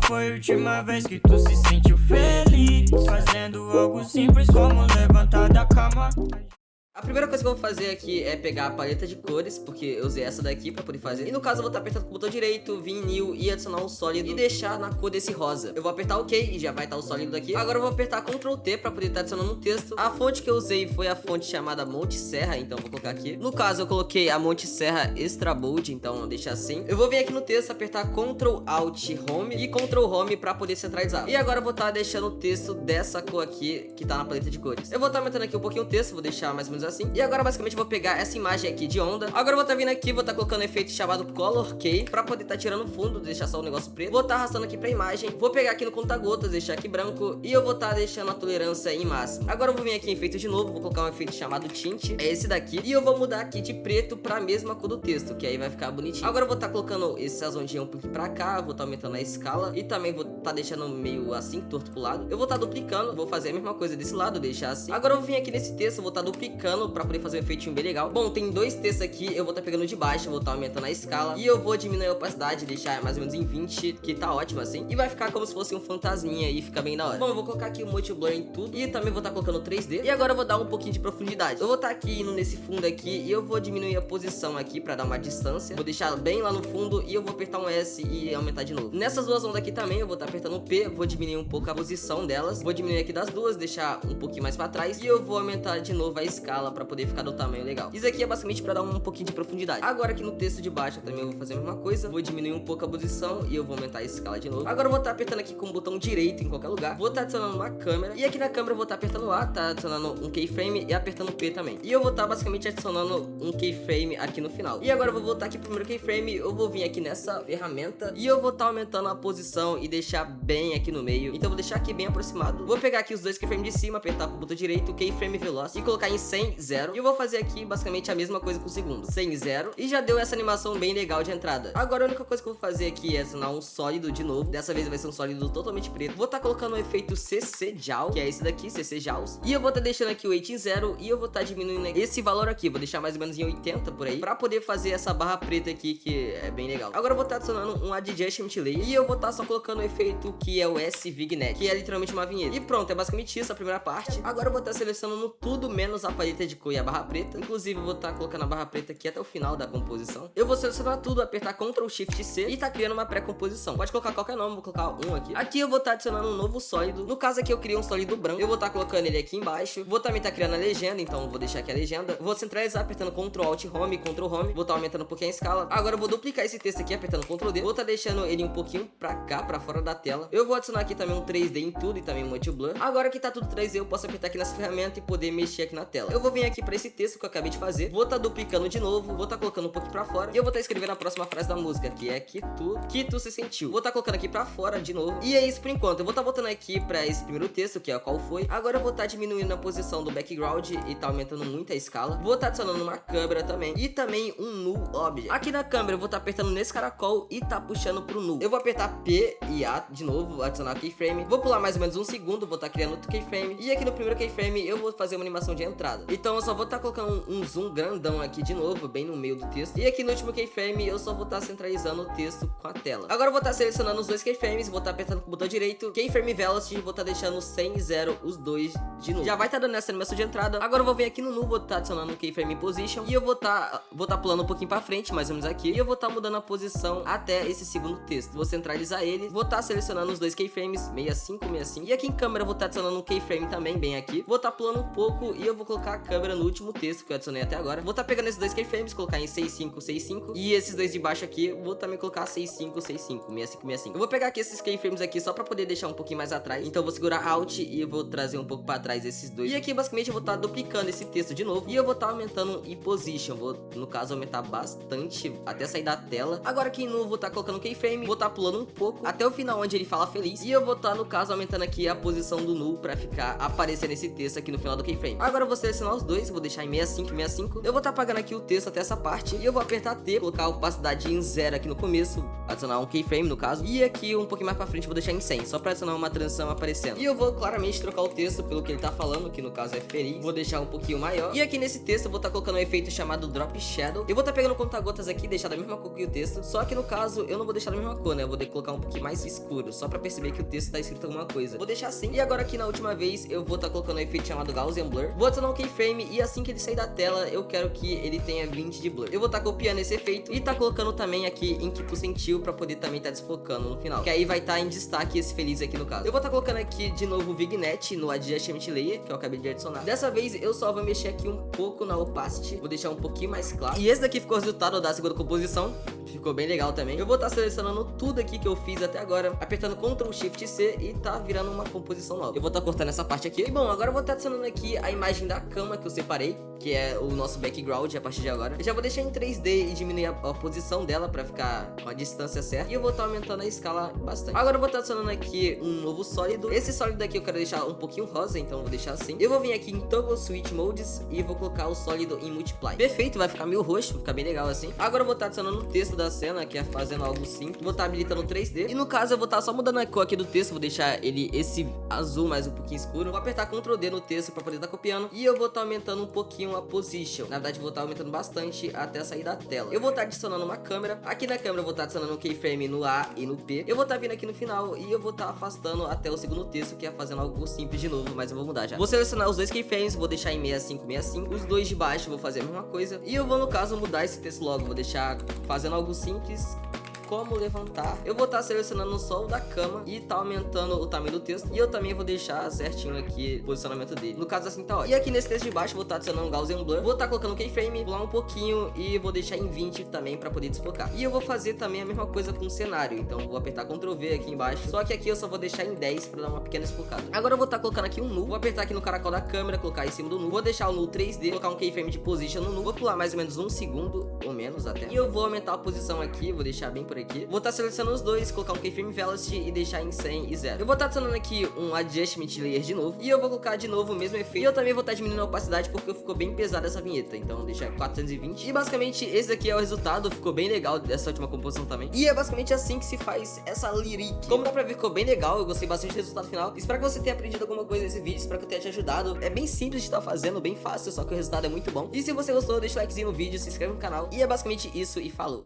foi a última vez que tu se sentiu feliz? Fazendo algo simples como levantar da cama. A primeira coisa que eu vou fazer aqui é pegar a paleta de cores, porque eu usei essa daqui pra poder fazer. E no caso eu vou estar apertando com o botão direito, vir em New e adicionar um sólido e deixar na cor desse rosa. Eu vou apertar OK e já vai estar o sólido aqui. Agora eu vou apertar Ctrl T pra poder estar adicionando um texto. A fonte que eu usei foi a fonte chamada Monte Serra, então eu vou colocar aqui. No caso eu coloquei a Monte Serra Extra Bold, então deixa assim. Eu vou vir aqui no texto, apertar Ctrl Alt Home e Ctrl Home pra poder centralizar. E agora eu vou estar deixando o texto dessa cor aqui, que tá na paleta de cores. Eu vou estar aumentando aqui um pouquinho o texto, vou deixar mais ou menos assim. E agora basicamente eu vou pegar essa imagem aqui de onda. Agora eu vou estar vindo aqui, vou estar colocando um efeito chamado Color Key pra poder estar tirando o fundo, deixar só o negócio preto. Vou estar arrastando aqui pra imagem, vou pegar aqui no conta-gotas, deixar aqui branco e eu vou estar deixando a tolerância em máximo. Agora eu vou vir aqui em efeito de novo, vou colocar um efeito chamado Tint, é esse daqui, e eu vou mudar aqui de preto pra mesma cor do texto, que aí vai ficar bonitinho. Agora eu vou estar colocando essas ondinhas um pouquinho pra cá, vou estar aumentando a escala e também vou estar deixando meio assim, torto pro lado. Eu vou estar duplicando, vou fazer a mesma coisa desse lado, deixar assim. Agora eu vou vir aqui nesse texto, vou estar duplicando pra poder fazer um efeitinho bem legal. Bom, tem dois textos aqui, eu vou estar pegando de baixo, vou estar aumentando a escala e eu vou diminuir a opacidade, deixar mais ou menos em 20, que tá ótimo assim. E vai ficar como se fosse um fantasminha e fica bem da hora. Bom, eu vou colocar aqui o multi-blur em tudo e também vou estar colocando 3D. E agora eu vou dar um pouquinho de profundidade. Eu vou estar aqui indo nesse fundo aqui e eu vou diminuir a posição aqui pra dar uma distância. Vou deixar bem lá no fundo e eu vou apertar um S e aumentar de novo. Nessas duas ondas aqui também eu vou estar apertando o P, vou diminuir um pouco a posição delas. Vou diminuir aqui das duas, deixar um pouquinho mais pra trás e eu vou aumentar de novo a escala pra poder ficar do tamanho legal. Isso aqui é basicamente pra dar um pouquinho de profundidade. Agora aqui no texto de baixo também eu vou fazer a mesma coisa. Vou diminuir um pouco a posição e eu vou aumentar a escala de novo. Agora eu vou estar apertando aqui com o botão direito em qualquer lugar. Vou estar adicionando uma câmera. E aqui na câmera eu vou estar apertando A, tá adicionando um keyframe e apertando P também. E eu vou estar basicamente adicionando um keyframe aqui no final. E agora eu vou voltar aqui pro primeiro keyframe. Eu vou vir aqui nessa ferramenta e eu vou estar aumentando a posição e deixar bem aqui no meio. Então eu vou deixar aqui bem aproximado. Vou pegar aqui os dois keyframes de cima, apertar com o botão direito, keyframe velocity e colocar em 100, 0. E eu vou fazer aqui basicamente a mesma coisa com o segundo. 100, 0. E já deu essa animação bem legal de entrada. Agora a única coisa que eu vou fazer aqui é adicionar um sólido de novo. Dessa vez vai ser um sólido totalmente preto. Vou estar colocando o efeito CC Jaw, que é esse daqui, CC Jaws. E eu vou estar deixando aqui o weight em 0 e eu vou estar diminuindo esse valor aqui. Vou deixar mais ou menos em 80 por aí, pra poder fazer essa barra preta aqui, que é bem legal. Agora eu vou estar adicionando um Adjustment Layer e eu vou estar só colocando o efeito que é o S-Vignette, que é literalmente uma vinheta. E pronto, é basicamente isso a primeira parte. Agora eu vou estar selecionando tudo menos a paleta de cor e a barra preta. Inclusive eu vou estar colocando a barra preta aqui até o final da composição. Eu vou selecionar tudo, apertar Ctrl Shift C e tá criando uma pré-composição. Pode colocar qualquer nome, vou colocar um aqui. Aqui eu vou estar adicionando um novo sólido. No caso aqui eu criei um sólido branco. Eu vou estar colocando ele aqui embaixo. Vou também estar criando a legenda, então eu vou deixar aqui a legenda. Vou centralizar apertando Ctrl Alt Home, Ctrl Home. Vou estar aumentando um pouquinho a escala. Agora eu vou duplicar esse texto aqui apertando Ctrl D. Vou estar deixando ele um pouquinho pra cá, pra fora da tela. Eu vou adicionar aqui também um 3D em tudo e também um multi-blur. Agora que tá tudo 3D, eu posso apertar aqui nessa ferramenta e poder mexer aqui na tela. Eu vou vir aqui pra esse texto que eu acabei de fazer. Vou estar duplicando de novo. Vou estar colocando um pouquinho pra fora. E eu vou estar escrevendo a próxima frase da música, que é que tu se sentiu. Vou estar colocando aqui pra fora de novo. E é isso por enquanto. Eu vou estar voltando aqui pra esse primeiro texto, que é qual foi. Agora eu vou estar diminuindo a posição do background e tá aumentando muito a escala. Vou estar adicionando uma câmera também. E também um null object. Aqui na câmera eu vou estar apertando nesse caracol e tá puxando pro null. Eu vou apertar P e A de novo, adicionar keyframe. Vou pular mais ou menos um segundo, vou estar criando outro keyframe. E aqui no primeiro keyframe eu vou fazer uma animação de entrada. Então eu só vou estar colocando um zoom grandão aqui de novo, bem no meio do texto. E aqui no último keyframe eu só vou estar centralizando o texto com a tela. Agora eu vou estar selecionando os dois keyframes, vou estar apertando com o botão direito, keyframe velocity, vou estar deixando 100, 0 os dois de novo. Já vai estar dando essa animação de entrada. Agora eu vou vir aqui no null, vou estar adicionando um keyframe position e eu vou estar pulando um pouquinho pra frente, mais ou menos aqui. E eu vou estar mudando a posição até esse segundo texto. Vou centralizar ele, vou estar selecionando os dois keyframes, 65, 65. E aqui em câmera eu vou estar adicionando um keyframe também bem aqui. Vou estar pulando um pouco e eu vou colocar a câmera no último texto que eu adicionei até agora. Vou estar pegando esses dois keyframes, colocar em 65, 65. E esses dois de baixo aqui, vou também colocar 65, 65, 65, 65. Eu vou pegar aqui esses keyframes aqui só pra poder deixar um pouquinho mais atrás. Então eu vou segurar Alt e eu vou trazer um pouco pra trás esses dois. E aqui basicamente eu vou estar duplicando esse texto de novo. E eu vou estar aumentando em position. Vou, no caso, aumentar bastante até sair da tela. Agora aqui no vou estar colocando um keyframe. Vou estar pulando um pouco até o final onde ele fala feliz. E eu vou estar, no caso, aumentando aqui a posição do null pra ficar aparecendo esse texto aqui no final do keyframe. Agora eu vou selecionar os dois, vou deixar em 65, 65. Eu vou estar apagando aqui o texto até essa parte e eu vou apertar T, colocar a opacidade em 0 aqui no começo, adicionar um keyframe no caso, e aqui um pouquinho mais pra frente vou deixar em 100, só pra adicionar uma transição aparecendo. E eu vou claramente trocar o texto pelo que ele tá falando, que no caso é feliz, vou deixar um pouquinho maior. E aqui nesse texto eu vou estar colocando um efeito chamado Drop Shadow. Eu vou estar pegando conta-gotas aqui e deixar da mesma cor que o texto, só que no caso eu não vou deixar da mesma cor, né? Eu vou colocar um pouquinho mais escuro, só pra perceber que o texto tá escrito alguma coisa. Vou deixar assim. E agora aqui na última vez eu vou estar colocando um efeito chamado Gaussian Blur. Vou adicionar um keyframe e assim que ele sair da tela eu quero que ele tenha 20 de blur. Eu vou estar copiando esse efeito e tá colocando também aqui em que tu sentiu pra poder também estar desfocando no final, que aí vai estar em destaque esse feliz aqui no caso. Eu vou estar colocando aqui de novo o Vignette no Adjustment Layer, que eu acabei de adicionar. Dessa vez eu só vou mexer aqui um pouco na opacity, vou deixar um pouquinho mais claro. E esse daqui ficou o resultado da segunda composição. Ficou bem legal também. Eu vou estar selecionando tudo aqui que eu fiz até agora, apertando Ctrl Shift C e tá virando uma composição nova. Eu vou estar cortando essa parte aqui. E bom, agora eu vou estar adicionando aqui a imagem da cama que eu separei, que é o nosso background a partir de agora. Eu já vou deixar em 3D e diminuir a posição dela pra ficar com a distância certa. E eu vou estar aumentando a escala bastante. Agora eu vou estar adicionando aqui um novo sólido. Esse sólido aqui eu quero deixar um pouquinho rosa, então eu vou deixar assim. Eu vou vir aqui em Toggle Switch Modes e vou colocar o sólido em Multiply. Perfeito, vai ficar meio roxo, vai ficar bem legal assim. Agora eu vou estar adicionando o texto da cena, que é fazendo algo simples. Vou estar habilitando 3D. E no caso eu vou estar só mudando a cor aqui do texto. Vou deixar ele esse azul mais um pouquinho escuro. Vou apertar Ctrl D no texto pra poder estar copiando. E eu vou estar aumentando um pouquinho a position. Na verdade vou estar aumentando bastante até sair da tela. Eu vou estar adicionando uma câmera. Aqui na câmera eu vou estar adicionando um keyframe no A e no P. Eu vou estar vindo aqui no final e eu vou estar afastando até o segundo texto, que é fazendo algo simples de novo, mas eu vou mudar já. Vou selecionar os dois keyframes, vou deixar em 65, 65. Os dois de baixo vou fazer a mesma coisa. E eu vou, no caso, mudar esse texto logo. Vou deixar fazendo algo simples, como levantar. Eu vou estar selecionando só o da cama e tá aumentando o tamanho do texto. E eu também vou deixar certinho aqui o posicionamento dele. No caso assim tá ótimo. E aqui nesse texto de baixo vou estar adicionando um Gaussian Blur. Vou estar colocando o keyframe, pular um pouquinho e vou deixar em 20 também pra poder desfocar. E eu vou fazer também a mesma coisa com o cenário. Então vou apertar Ctrl V aqui embaixo. Só que aqui eu só vou deixar em 10 pra dar uma pequena desfocada. Agora eu vou estar colocando aqui um null. Vou apertar aqui no caracol da câmera, colocar em cima do null. Vou deixar o null 3D, colocar um keyframe de position no null. Vou pular mais ou menos 1 segundo ou menos até. E eu vou aumentar a posição aqui, vou deixar bem por aqui. Vou estar selecionando os dois, colocar um keyframe velocity e deixar em 100 e 0. Eu vou estar adicionando aqui um adjustment layer de novo e eu vou colocar de novo o mesmo efeito. E eu também vou estar diminuindo a opacidade porque ficou bem pesada essa vinheta, então vou deixar 420. E basicamente esse aqui é o resultado, ficou bem legal dessa última composição também. E é basicamente assim que se faz essa lyric. Como dá pra ver, ficou bem legal, eu gostei bastante do resultado final. Espero que você tenha aprendido alguma coisa nesse vídeo, espero que eu tenha te ajudado. É bem simples de estar fazendo, bem fácil, só que o resultado é muito bom. E se você gostou, deixa o likezinho no vídeo, se inscreve no canal. E é basicamente isso e falou!